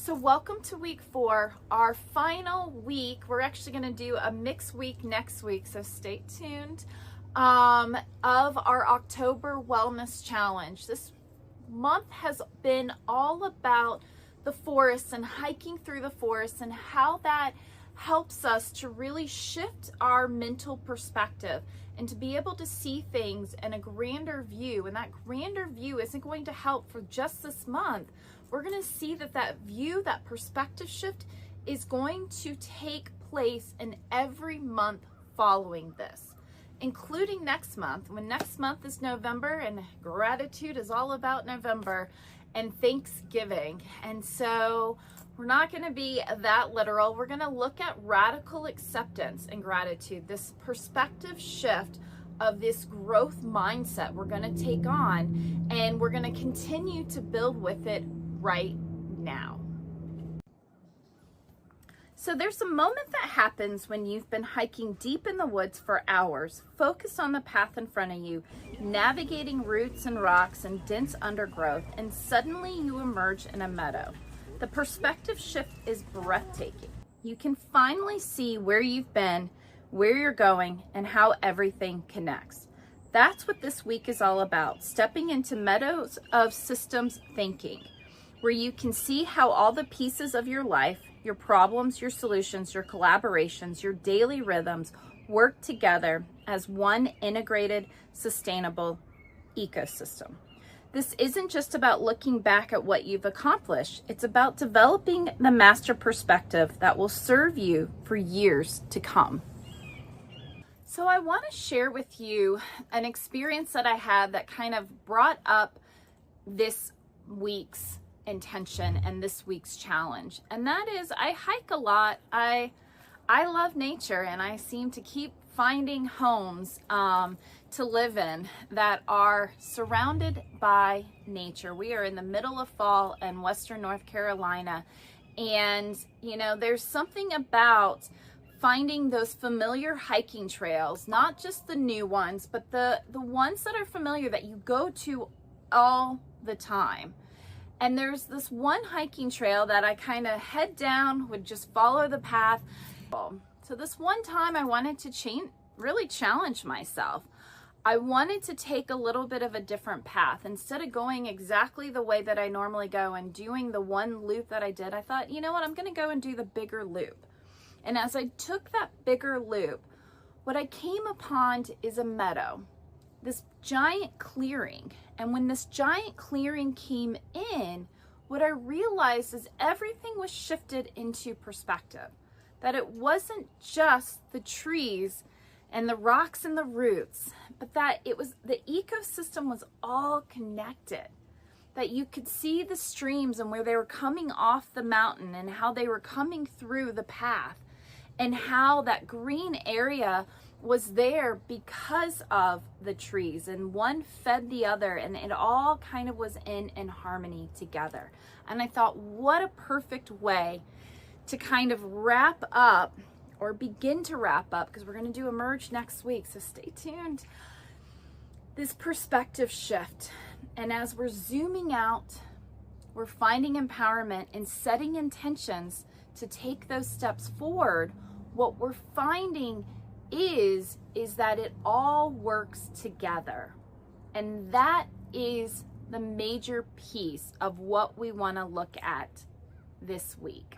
So welcome to week 4, our final week. We're actually going to do a mixed week next week, so stay tuned, of our October Wellness Challenge. This month has been all about the forest and hiking through the forest and how that helps us to really shift our mental perspective and to be able to see things in a grander view. And that grander view isn't going to help for just this month. We're going to see that view, that perspective shift is going to take place in every month following this, including next month. When next month is November, and gratitude is all about November and Thanksgiving. And so we're not going to be that literal. We're going to look at radical acceptance and gratitude, this perspective shift of this growth mindset we're going to take on, and we're going to continue to build with it right now. So there's a moment that happens when you've been hiking deep in the woods for hours, focused on the path in front of you, navigating roots and rocks and dense undergrowth, and suddenly you emerge in a meadow. The perspective shift is breathtaking. You can finally see where you've been, where you're going, and how everything connects. That's what this week is all about, stepping into Meadows of systems thinking, where you can see how all the pieces of your life, your problems, your solutions, your collaborations, your daily rhythms work together as one integrated, sustainable ecosystem. This isn't just about looking back at what you've accomplished. It's about developing the master perspective that will serve you for years to come. So I want to share with you an experience that I had that kind of brought up this week's intention and this week's challenge. And that is, I hike a lot. I love nature, and I seem to keep finding homes to live in that are surrounded by nature. We are in the middle of fall in Western North Carolina, and there's something about finding those familiar hiking trails, not just the new ones, but the ones that are familiar that you go to all the time. And there's this one hiking trail that I kind of head down, would just follow the path. So this one time I wanted to really challenge myself. I wanted to take a little bit of a different path. Instead of going exactly the way that I normally go and doing the one loop that I did, I thought, you know what, I'm going to go and do the bigger loop. And as I took that bigger loop, what I came upon is a meadow, this giant clearing. And when this giant clearing came in, what I realized is everything was shifted into perspective. That it wasn't just the trees and the rocks and the roots, but that it was the ecosystem was all connected. That you could see the streams and where they were coming off the mountain and how they were coming through the path, and how that green area was there because of the trees, and one fed the other, and it all kind of was in harmony together. And I thought, what a perfect way to kind of wrap up, or begin to wrap up, because we're going to do Emerge next week, so stay tuned, this perspective shift. And as we're zooming out, we're finding empowerment and setting intentions to take those steps forward. What we're finding is that it all works together. And that is the major piece of what we want to look at this week.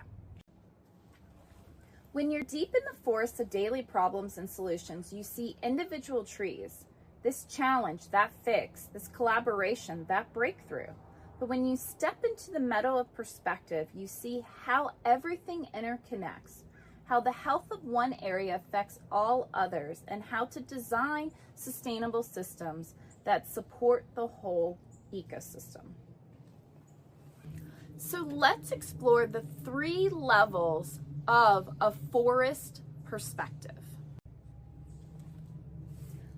When you're deep in the forest of daily problems and solutions, you see individual trees, this challenge, that fix, this collaboration, that breakthrough. But when you step into the meadow of perspective, you see how everything interconnects, how the health of one area affects all others, and how to design sustainable systems that support the whole ecosystem. So let's explore the 3 levels of a forest perspective.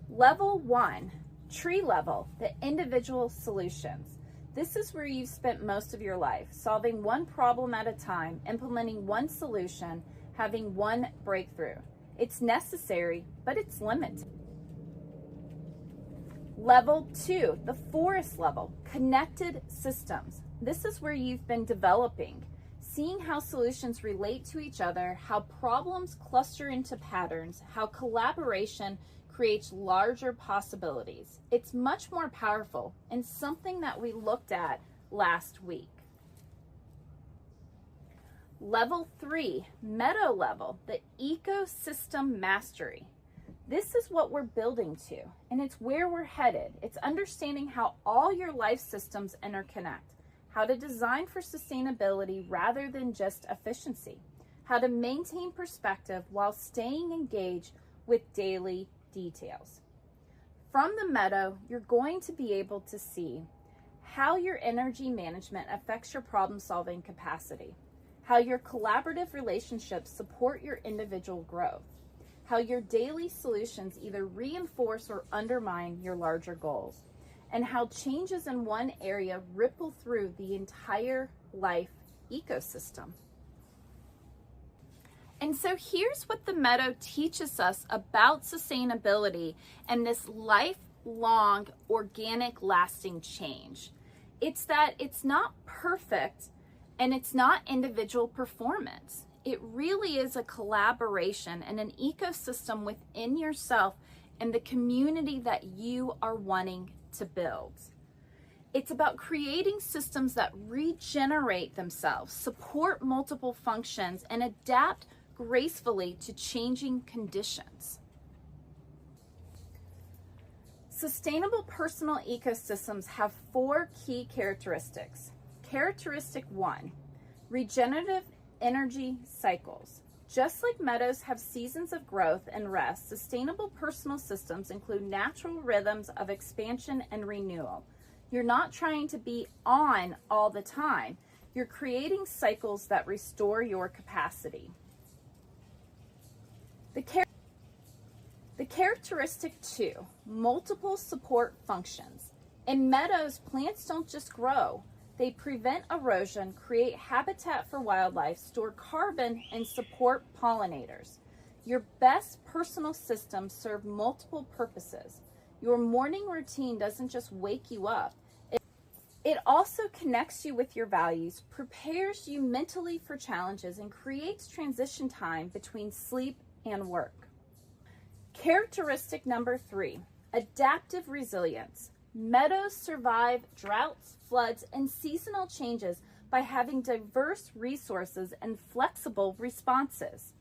Level 1, tree level, the individual solutions. This is where you've spent most of your life, solving one problem at a time, implementing one solution, having one breakthrough. It's necessary, but it's limited. Level 2, the forest level, connected systems. This is where you've been developing, seeing how solutions relate to each other, how problems cluster into patterns, how collaboration creates larger possibilities. It's much more powerful and something that we looked at last week. Level 3, Meadow level, the ecosystem mastery. This is what we're building to, and it's where we're headed. It's understanding how all your life systems interconnect, how to design for sustainability rather than just efficiency, how to maintain perspective while staying engaged with daily details. From the Meadow, you're going to be able to see how your energy management affects your problem-solving capacity, how your collaborative relationships support your individual growth, how your daily solutions either reinforce or undermine your larger goals, and how changes in one area ripple through the entire life ecosystem. And so here's what the Meadow teaches us about sustainability and this lifelong, organic, lasting change. It's that it's not perfect and it's not individual performance. It really is a collaboration and an ecosystem within yourself and the community that you are wanting to build. It's about creating systems that regenerate themselves, support multiple functions, and adapt gracefully to changing conditions. Sustainable personal ecosystems have 4 key characteristics. Characteristic 1, regenerative energy cycles. Just like meadows have seasons of growth and rest, sustainable personal systems include natural rhythms of expansion and renewal. You're not trying to be on all the time. You're creating cycles that restore your capacity. The characteristic 2, multiple support functions. In meadows, plants don't just grow. They prevent erosion, create habitat for wildlife, store carbon, and support pollinators. Your best personal systems serve multiple purposes. Your morning routine doesn't just wake you up. It also connects you with your values, prepares you mentally for challenges, and creates transition time between sleep and work. Characteristic number 3, adaptive resilience. Meadows survive droughts, floods, and seasonal changes by having diverse resources and flexible responses.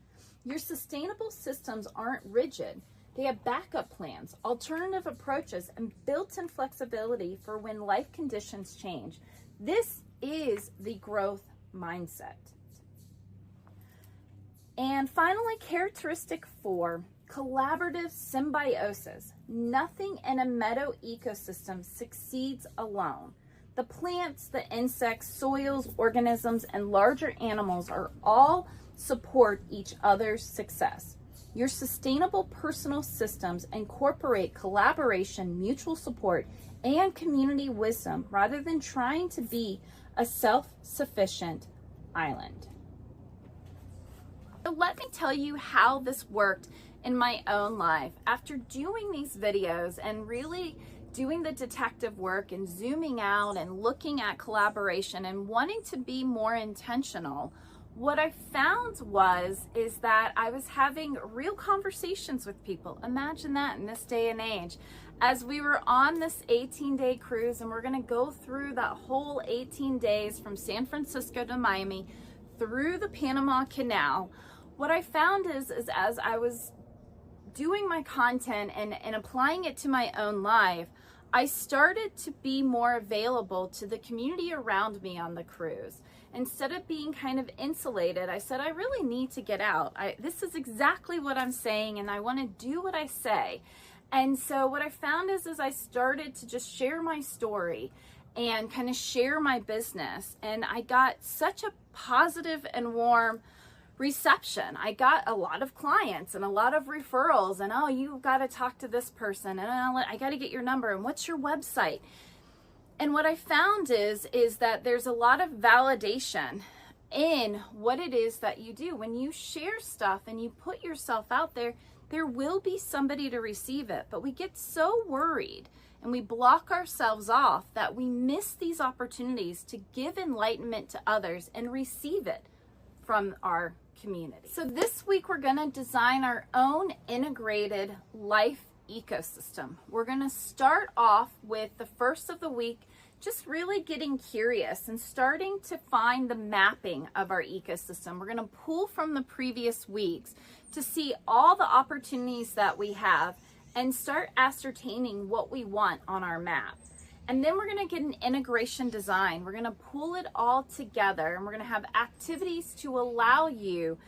Your sustainable systems aren't rigid. They have backup plans, alternative approaches, and built-in flexibility for when life conditions change. This is the growth mindset. And finally, characteristic 4, collaborative symbiosis. Nothing in a meadow ecosystem succeeds alone. The plants, the insects, soils, organisms, and larger animals are all support each other's success. Your sustainable personal systems incorporate collaboration, mutual support, and community wisdom rather than trying to be a self-sufficient island. So let me tell you how this worked in my own life. After doing these videos and really doing the detective work and zooming out and looking at collaboration and wanting to be more intentional, what I found is that I was having real conversations with people. Imagine that in this day and age. As we were on this 18-day cruise, and we're gonna go through that whole 18 days from San Francisco to Miami through the Panama Canal, what I found is as I was doing my content and applying it to my own life, I started to be more available to the community around me on the cruise. Instead of being kind of insulated, I said, I really need to get out. This is exactly what I'm saying, and I want to do what I say. And so what I found is I started to just share my story and kind of share my business. And I got such a positive and warm reception. I got a lot of clients and a lot of referrals, and oh, you've got to talk to this person, and I got to get your number, and what's your website? And what I found is that there's a lot of validation in what it is that you do. When you share stuff and you put yourself out there, there will be somebody to receive it. But we get so worried and we block ourselves off, that we miss these opportunities to give enlightenment to others and receive it from our community. So this week we're going to design our own integrated life ecosystem. We're going to start off with the first of the week just really getting curious and starting to find the mapping of our ecosystem. We're going to pull from the previous weeks to see all the opportunities that we have and start ascertaining what we want on our map. And then we're going to get an integration design. We're going to pull it all together, and we're going to have activities to allow you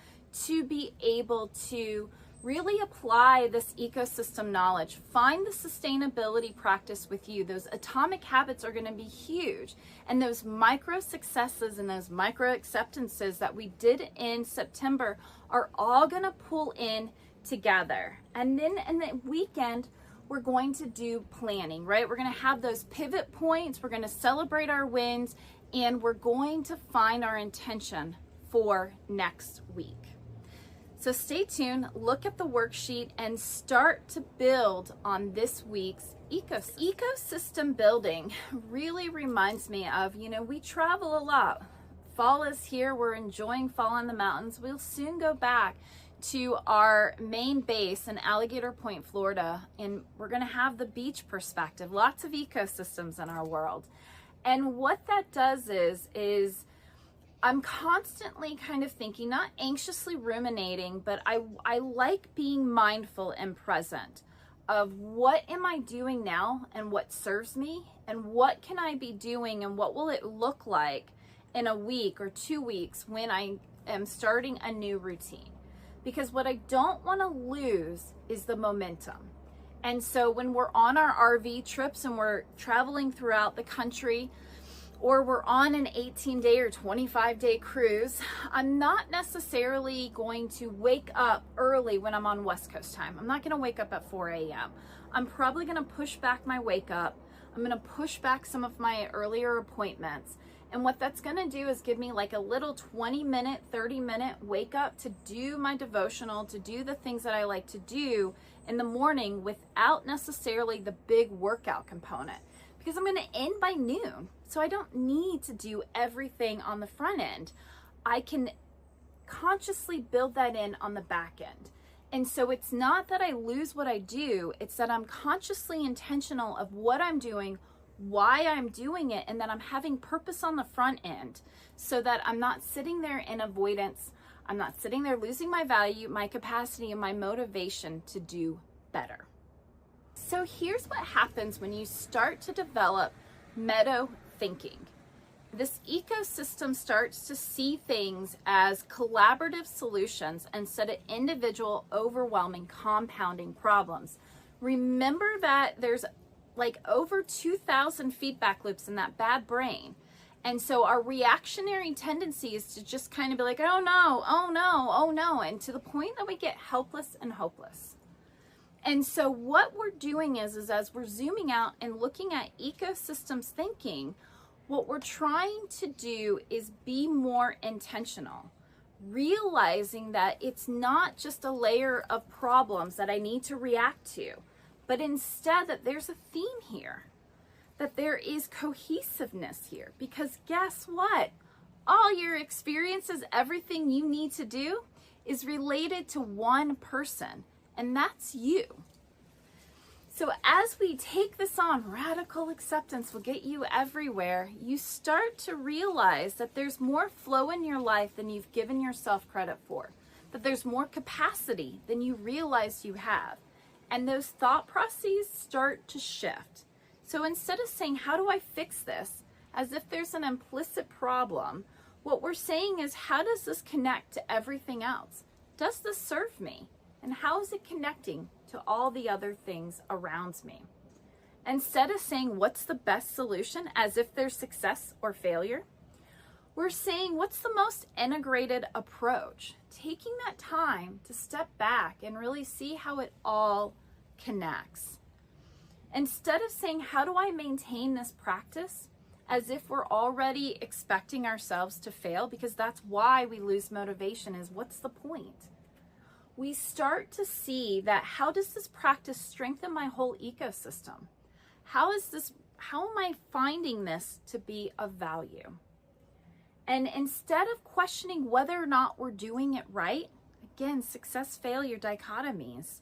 to be able to really apply this ecosystem knowledge. Find the sustainability practice with you. Those atomic habits are going to be huge. And those micro successes and those micro acceptances that we did in September are all going to pull in together. And then in the weekend, we're going to do planning, right? We're going to have those pivot points. We're going to celebrate our wins, and we're going to find our intention for next week. So stay tuned, look at the worksheet, and start to build on this week's ecosystem. Ecosystem building really reminds me of, we travel a lot. Fall is here, we're enjoying fall in the mountains. We'll soon go back to our main base in Alligator Point, Florida, and we're gonna have the beach perspective, lots of ecosystems in our world. And what that does is I'm constantly kind of thinking, not anxiously ruminating, but I like being mindful and present of what am I doing now and what serves me, and what can I be doing and what will it look like in a week or 2 weeks when I am starting a new routine. Because what I don't want to lose is the momentum. And so when we're on our RV trips and we're traveling throughout the country, or we're on an 18-day or 25-day cruise, I'm not necessarily going to wake up early when I'm on West Coast time. I'm not going to wake up at 4 a.m. I'm probably going to push back my wake up. I'm going to push back some of my earlier appointments. And what that's going to do is give me like a little 20-minute, 30-minute wake up to do my devotional, to do the things that I like to do in the morning without necessarily the big workout component. Because I'm going to end by noon. So I don't need to do everything on the front end. I can consciously build that in on the back end. And so it's not that I lose what I do, it's that I'm consciously intentional of what I'm doing, why I'm doing it, and that I'm having purpose on the front end so that I'm not sitting there in avoidance. I'm not sitting there losing my value, my capacity, and my motivation to do better. So here's what happens when you start to develop Meadow thinking. This ecosystem starts to see things as collaborative solutions instead of individual, overwhelming, compounding problems. Remember that there's like over 2,000 feedback loops in that bad brain. And so our reactionary tendency is to just kind of be like, oh no, oh no, oh no, and to the point that we get helpless and hopeless. And so what we're doing is as we're zooming out and looking at ecosystems thinking, what we're trying to do is be more intentional, realizing that it's not just a layer of problems that I need to react to, but instead that there's a theme here, that there is cohesiveness here. Because guess what? All your experiences, everything you need to do is related to one person, and that's you. So as we take this on, radical acceptance will get you everywhere. You start to realize that there's more flow in your life than you've given yourself credit for, that there's more capacity than you realize you have. And those thought processes start to shift. So instead of saying, how do I fix this, as if there's an implicit problem, what we're saying is, how does this connect to everything else? Does this serve me? And how is it connecting to all the other things around me? Instead of saying, what's the best solution, as if there's success or failure, we're saying, what's the most integrated approach? Taking that time to step back and really see how it all connects. Instead of saying, how do I maintain this practice, as if we're already expecting ourselves to fail, because that's why we lose motivation, is what's the point? We start to see that, how does this practice strengthen my whole ecosystem? How am I finding this to be of value? And instead of questioning whether or not we're doing it right, again, success failure dichotomies,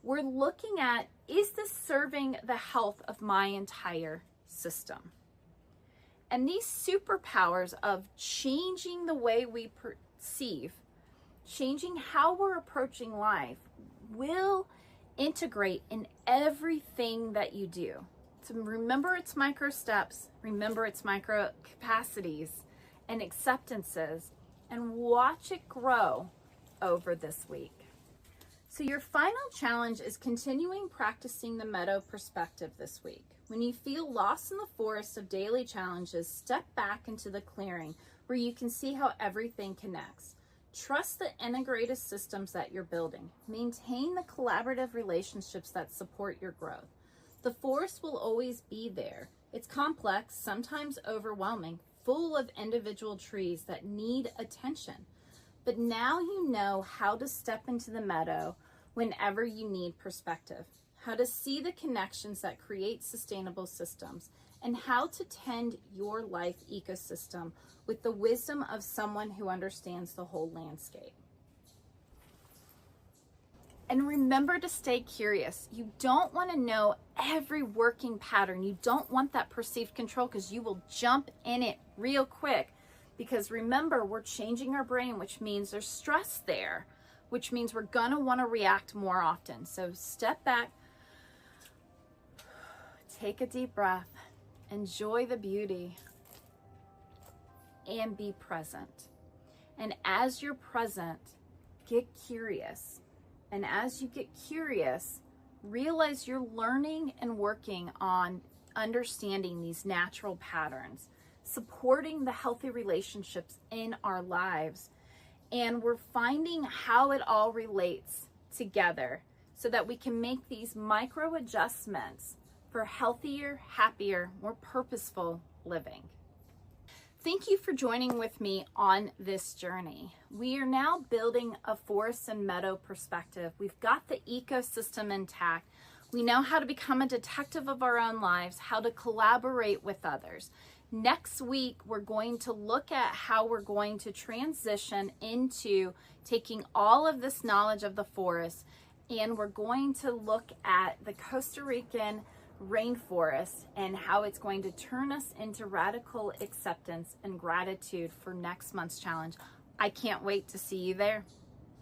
we're looking at, is this serving the health of my entire system? And these superpowers of changing the way we perceive, changing how we're approaching life, will integrate in everything that you do. So remember its micro steps, remember its micro capacities and acceptances, and watch it grow over this week. So your final challenge is continuing practicing the meadow perspective this week. When you feel lost in the forest of daily challenges, step back into the clearing where you can see how everything connects. Trust the integrated systems that you're building. Maintain the collaborative relationships that support your growth. The forest will always be there. It's complex, sometimes overwhelming, full of individual trees that need attention. But now you know how to step into the meadow whenever you need perspective, how to see the connections that create sustainable systems, and how to tend your life ecosystem with the wisdom of someone who understands the whole landscape. And remember to stay curious. You don't want to know every working pattern. You don't want that perceived control, because you will jump in it real quick. Because remember, we're changing our brain, which means there's stress there, which means we're going to want to react more often. So step back, take a deep breath, enjoy the beauty, and be present. And as you're present, get curious. And as you get curious, realize you're learning and working on understanding these natural patterns, supporting the healthy relationships in our lives. And we're finding how it all relates together so that we can make these micro adjustments for healthier, happier, more purposeful living. Thank you for joining with me on this journey. We are now building a forest and meadow perspective. We've got the ecosystem intact. We know how to become a detective of our own lives, how to collaborate with others. Next week, we're going to look at how we're going to transition into taking all of this knowledge of the forest, and we're going to look at the Costa Rican rainforest and how it's going to turn us into radical acceptance and gratitude for next month's challenge. I can't wait to see you there.